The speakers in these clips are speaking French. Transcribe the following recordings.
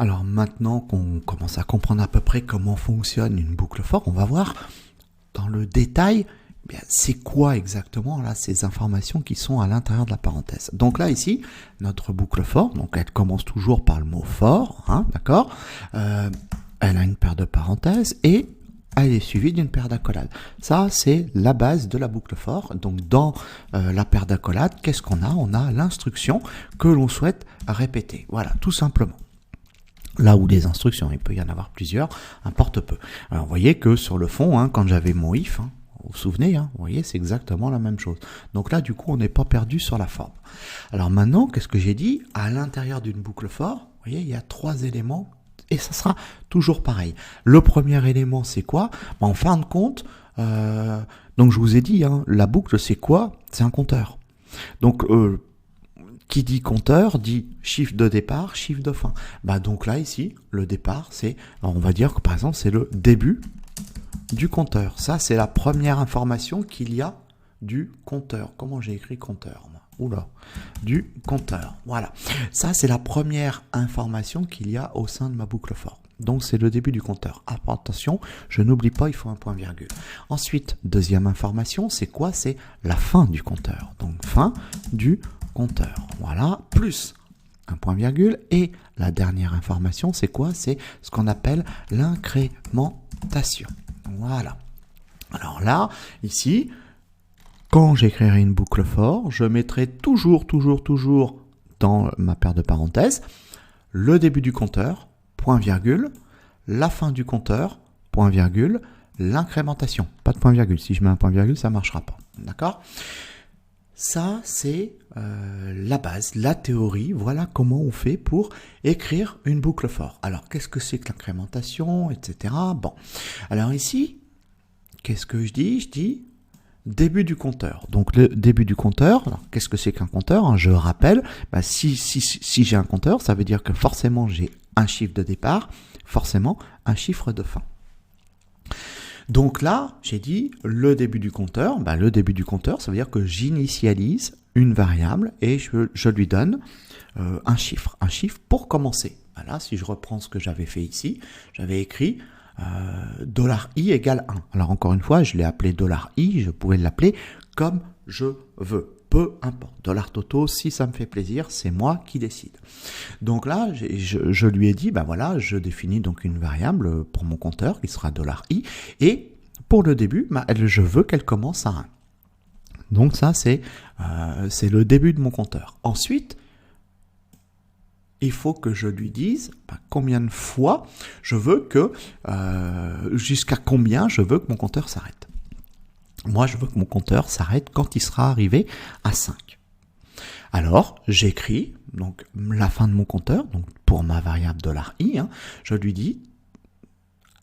Alors maintenant qu'on commence à comprendre à peu près comment fonctionne une boucle for, on va voir dans le détail, eh bien, c'est quoi exactement là ces informations qui sont à l'intérieur de la parenthèse. Donc là ici, notre boucle for, donc elle commence toujours par le mot for, hein, d'accord. Elle a une paire de parenthèses et elle est suivie d'une paire d'accolades. Ça, c'est la base de la boucle for. Donc, dans la paire d'accolades, qu'est-ce qu'on a? On a l'instruction que l'on souhaite répéter. Voilà, tout simplement. Là où les instructions, il peut y en avoir plusieurs, importe peu. Alors, vous voyez que sur le fond, hein, quand j'avais mon if, hein, vous vous souvenez, hein, vous voyez, c'est exactement la même chose. Donc là, du coup, on n'est pas perdu sur la forme. Alors maintenant, qu'est-ce que j'ai dit? À l'intérieur d'une boucle for, vous voyez, il y a 3 éléments. Et ça sera toujours pareil. Le premier élément, c'est quoi? En fin de compte, donc je vous ai dit, hein, la boucle, c'est quoi? C'est un compteur. Donc, qui dit compteur, dit chiffre de départ, chiffre de fin. Donc là, ici, le départ, c'est, on va dire que par exemple, c'est le début du compteur. Ça, c'est la première information qu'il y a du compteur. Comment j'ai écrit compteur, moi? Oula, du compteur. Voilà. Ça, c'est la première information qu'il y a au sein de ma boucle for. Donc, c'est le début du compteur. Attention, je n'oublie pas, il faut un point virgule. Ensuite, deuxième information, c'est quoi? C'est la fin du compteur. Donc, fin du compteur. Voilà. Plus un point virgule. Et la dernière information, c'est quoi? C'est ce qu'on appelle l'incrémentation. Voilà. Alors là, ici, quand j'écrirai une boucle for, je mettrai toujours dans ma paire de parenthèses le début du compteur, point virgule, la fin du compteur, point virgule, l'incrémentation. Pas de point virgule. Si je mets un point virgule, ça ne marchera pas. D'accord? Ça, c'est la base, la théorie. Voilà comment on fait pour écrire une boucle for. Alors, qu'est-ce que c'est que l'incrémentation, etc. Bon. Alors ici, qu'est-ce que je dis? Je dis début du compteur. Donc le début du compteur, qu'est-ce que c'est qu'un compteur? Je rappelle, si j'ai un compteur, ça veut dire que forcément j'ai un chiffre de départ, forcément un chiffre de fin. Donc là, j'ai dit le début du compteur. Le début du compteur, ça veut dire que j'initialise une variable et je lui donne un chiffre pour commencer. Voilà, si je reprends ce que j'avais fait ici, j'avais écrit $i égale 1. Alors encore une fois, je l'ai appelé $i, je pouvais l'appeler comme je veux. Peu importe. $toto, si ça me fait plaisir, c'est moi qui décide. Donc là, je lui ai dit, voilà, je définis donc une variable pour mon compteur qui sera $i. Et pour le début, je veux qu'elle commence à 1. Donc ça, c'est le début de mon compteur. Ensuite, il faut que je lui dise combien de fois je veux que, jusqu'à combien je veux que mon compteur s'arrête. Moi, je veux que mon compteur s'arrête quand il sera arrivé à 5. Alors, j'écris donc la fin de mon compteur, donc pour ma variable $i, je lui dis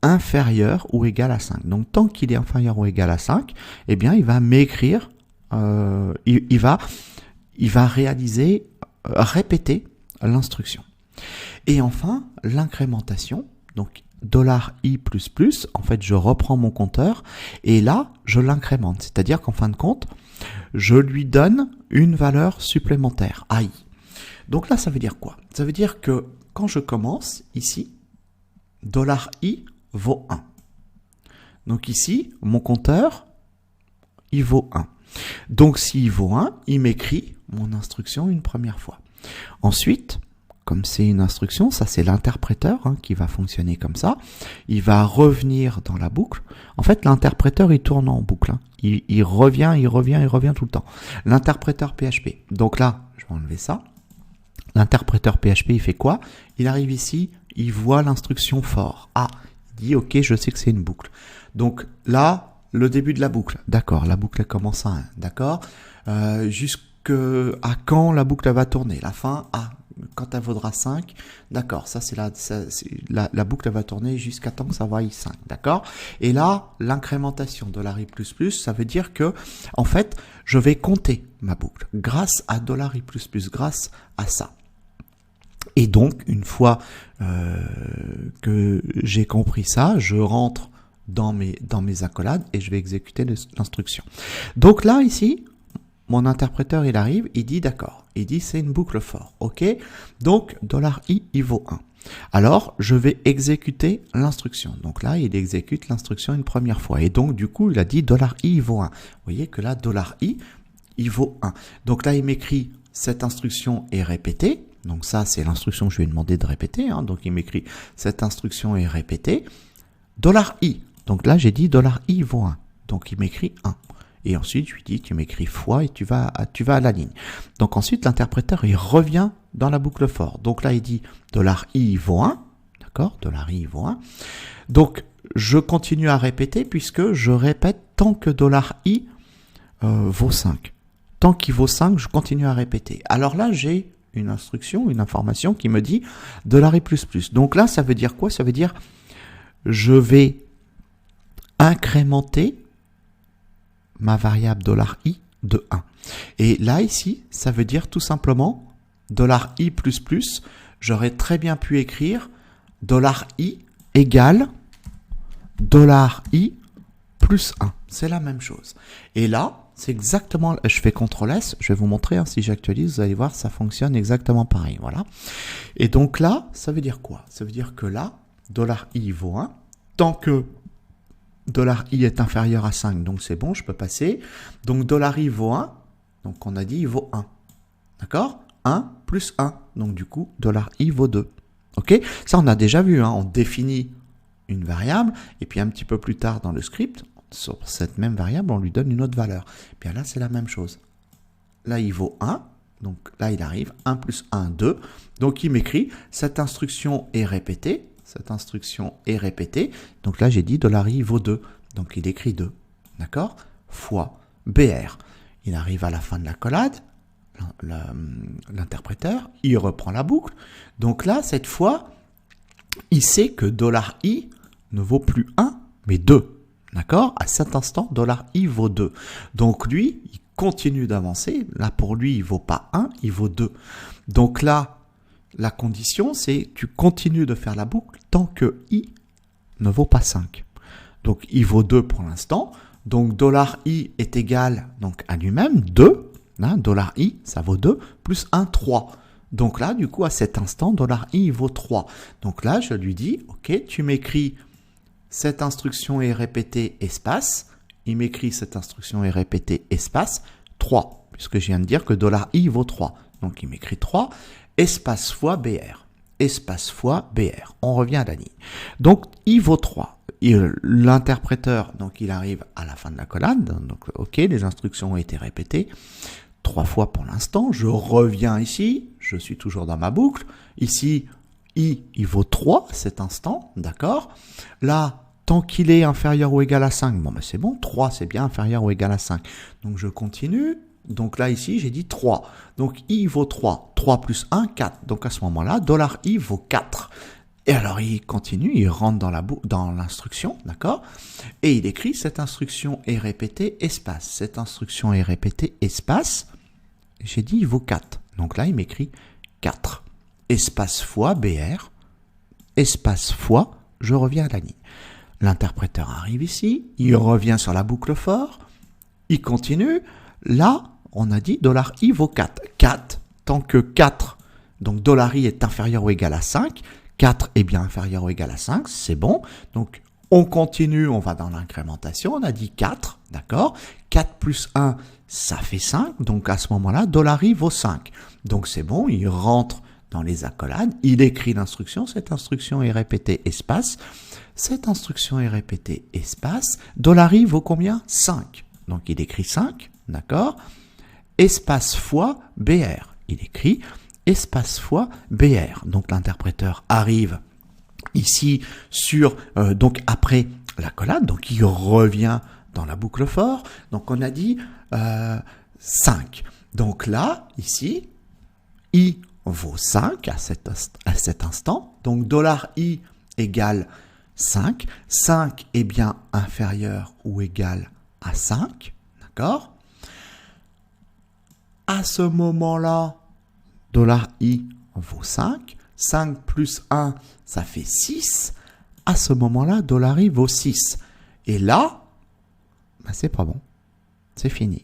inférieur ou égal à 5. Donc, tant qu'il est inférieur ou égal à 5, eh bien, il va m'écrire, il va répéter l'instruction. Et enfin, l'incrémentation, donc $i++, en fait, je reprends mon compteur et là, je l'incrémente. C'est-à-dire qu'en fin de compte, je lui donne une valeur supplémentaire, AI. Donc là, ça veut dire quoi? Ça veut dire que quand je commence, ici, $i vaut 1. Donc ici, mon compteur, il vaut 1. Donc s'il vaut 1, il m'écrit mon instruction une première fois. Ensuite, comme c'est une instruction, ça c'est l'interpréteur qui va fonctionner comme ça. Il va revenir dans la boucle. En fait, l'interpréteur, il tourne en boucle. Il revient tout le temps. L'interpréteur PHP. Donc là, je vais enlever ça. L'interpréteur PHP, il fait quoi? Il arrive ici, il voit l'instruction for. Ah, il dit, ok, je sais que c'est une boucle. Donc là, le début de la boucle. D'accord, la boucle elle commence à 1. D'accord. Jusqu'à quand la boucle va tourner? La fin, quand elle vaudra 5, d'accord, ça c'est la boucle va tourner jusqu'à temps que ça vaille 5, d'accord. Et là, l'incrémentation $i++, ça veut dire que, en fait, je vais compter ma boucle grâce à $i++, grâce à ça. Et donc, une fois que j'ai compris ça, je rentre dans mes accolades et je vais exécuter l'instruction. Donc là, ici, mon interpréteur, il arrive, il dit d'accord. Il dit c'est une boucle for, ok? Donc, $i, il vaut 1. Alors, je vais exécuter l'instruction. Donc là, il exécute l'instruction une première fois. Et donc, du coup, il a dit $i vaut 1. Vous voyez que là, $i, il vaut 1. Donc là, il m'écrit cette instruction est répétée. Donc ça, c'est l'instruction que je lui ai demandé de répéter. Hein. Donc il m'écrit cette instruction est répétée. $i. Donc là, j'ai dit $i vaut 1. Donc il m'écrit 1. Et ensuite, je lui dis, tu m'écris fois et tu vas à la ligne. Donc ensuite, l'interpréteur, il revient dans la boucle for. Donc là, il dit $i vaut 1. D'accord? $i vaut 1. Donc, je continue à répéter puisque je répète tant que $i vaut 5. Tant qu'il vaut 5, je continue à répéter. Alors là, j'ai une instruction, une information qui me dit $i++. Donc là, ça veut dire quoi? Ça veut dire je vais incrémenter ma variable $i de 1. Et là, ici, ça veut dire tout simplement $i++. J'aurais très bien pu écrire $i égale $i plus 1. C'est la même chose. Et là, c'est exactement, je fais CTRL S, je vais vous montrer, hein, si j'actualise, vous allez voir, ça fonctionne exactement pareil, voilà. Et donc là, ça veut dire quoi? Ça veut dire que là, $i vaut 1, tant que $i est inférieur à 5, donc c'est bon, je peux passer. Donc $i vaut 1, donc on a dit il vaut 1, d'accord? 1 plus 1, donc du coup, $i vaut 2. Ok? Ça, on a déjà vu, hein, on définit une variable, et puis un petit peu plus tard dans le script, sur cette même variable, on lui donne une autre valeur. Bien là, c'est la même chose. Là, il vaut 1. Donc là, il arrive 1 plus 1, 2. Donc, il m'écrit, cette instruction est répétée. Cette instruction est répétée. Donc là, j'ai dit $i vaut 2. Donc, il écrit 2. D'accord? Fois BR. Il arrive à la fin de la collade. L'interpréteur, il reprend la boucle. Donc là, cette fois, il sait que $i ne vaut plus 1, mais 2. D'accord? À cet instant, $i vaut 2. Donc lui, il continue d'avancer. Là, pour lui, il ne vaut pas 1, il vaut 2. Donc là, la condition, c'est tu continues de faire la boucle tant que i ne vaut pas 5. Donc, il vaut 2 pour l'instant. Donc, $i est égal donc, à lui-même, 2. Hein, $i, ça vaut 2, plus 1, 3. Donc là, du coup, à cet instant, $i vaut 3. Donc là, je lui dis, ok, tu m'écris cette instruction est répétée espace. Il m'écrit cette instruction est répétée espace 3, puisque je viens de dire que $i vaut 3. Donc il m'écrit 3, espace fois BR. Espace fois BR. On revient à la ligne. Donc i vaut 3. L'interpréteur, donc il arrive à la fin de la collade. Donc ok, les instructions ont été répétées 3 fois pour l'instant. Je reviens ici. Je suis toujours dans ma boucle. Ici, i, il vaut 3 à cet instant, d'accord? Là, tant qu'il est inférieur ou égal à 5, bon, ben c'est bon, 3, c'est bien inférieur ou égal à 5. Donc, je continue. Donc là, ici, j'ai dit 3. Donc, i vaut 3. 3 plus 1, 4. Donc, à ce moment-là, $i vaut 4. Et alors, il continue, il rentre dans l'instruction, d'accord? Et il écrit, cette instruction est répétée, espace. Cette instruction est répétée, espace. J'ai dit, il vaut 4. Donc là, il m'écrit 4. Espace fois BR, espace fois, je reviens à la ligne. L'interpréteur arrive ici, il revient sur la boucle for, il continue. Là, on a dit $i vaut 4. 4, tant que 4, donc $i est inférieur ou égal à 5, 4 est bien inférieur ou égal à 5, c'est bon. Donc, on continue, on va dans l'incrémentation, on a dit 4, d'accord? 4 plus 1, ça fait 5, donc à ce moment-là, $i vaut 5. Donc, c'est bon, il rentre dans les accolades, il écrit l'instruction, cette instruction est répétée espace, cette instruction est répétée espace, $i vaut combien? 5. Donc il écrit 5, d'accord? Espace fois BR, il écrit espace fois BR. Donc l'interpréteur arrive ici sur, donc après l'accolade, donc il revient dans la boucle for, donc on a dit 5. Donc là, ici, i vaut 5 à cet instant. Donc $i égale 5. 5 est bien inférieur ou égal à 5. D'accord? À ce moment-là, $i vaut 5. 5 plus 1, ça fait 6. À ce moment-là, $i vaut 6. Et là, ben c'est pas bon. C'est fini.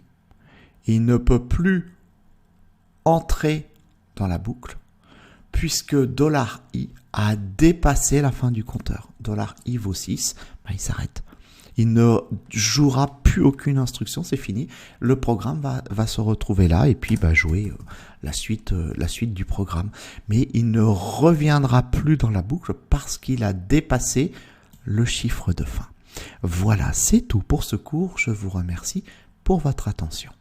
Il ne peut plus entrer dans la boucle, puisque $i a dépassé la fin du compteur. $i vaut 6, il s'arrête. Il ne jouera plus aucune instruction, c'est fini. Le programme va se retrouver là et puis jouer la suite du programme. Mais il ne reviendra plus dans la boucle parce qu'il a dépassé le chiffre de fin. Voilà, c'est tout pour ce cours. Je vous remercie pour votre attention.